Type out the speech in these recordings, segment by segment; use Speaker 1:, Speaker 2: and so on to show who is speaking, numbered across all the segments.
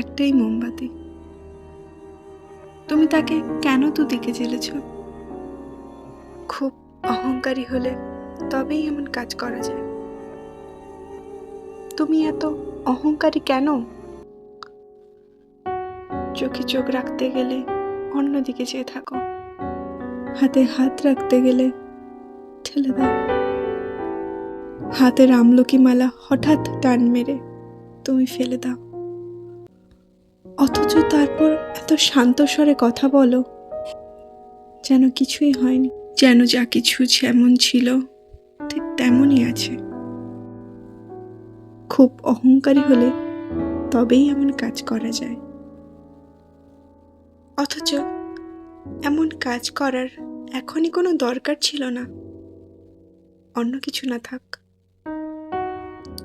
Speaker 1: একটাই মোমবাতি। তুমি তাকে কেন দুদিকে জ্বেলেছ? খুব অহংকারী হলে তবেই এমন কাজ করা যায়। তুমি এত অহংকারী কেন? চোখে চোখ রাখতে গেলে অন্যদিকে চেয়ে থাকো, হাতে হাত রাখতে গেলে ঠেলে দাও, হাতের আমলকি মালা হঠাৎ টান মেরে তুমি ফেলে দাও, অথচ তারপর এত শান্ত স্বরে কথা বলো যেন কিছুই হয়নি, যেন যা কিছু যেমন ছিল ঠিক তেমনই আছে। খুব অহংকারী হলে তবেই এমন কাজ করা যায়। অথচ এমন কাজ করার এখনই কোনো দরকার ছিল না। অন্য কিছু না থাক,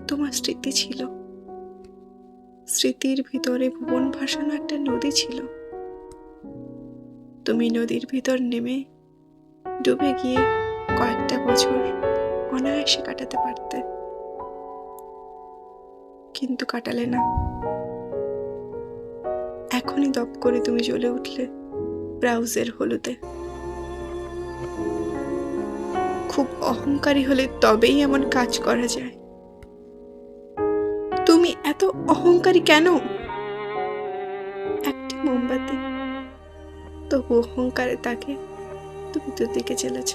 Speaker 1: তোমার স্মৃতি ছিল, স্মৃতির ভিতরে ভুবন ভাসানো একটা নদী ছিল। তুমি নদীর ভিতর নেমে ডুবে গিয়ে কয়েকটা বছর অনায়াসে কাটাতে পারতে, কিন্তু কাটালে না। এখনই দপ করে তুমি জ্বলে উঠলে ব্রাউজের হলুদে। খুব অহংকারী হলে তবেই এমন কাজ করা যায়। তুমি এত অহংকারী কেন? একটি মোমবাতি, তবু অহংকারে তাকে তুমি দুদিকে জ্বেলেছ।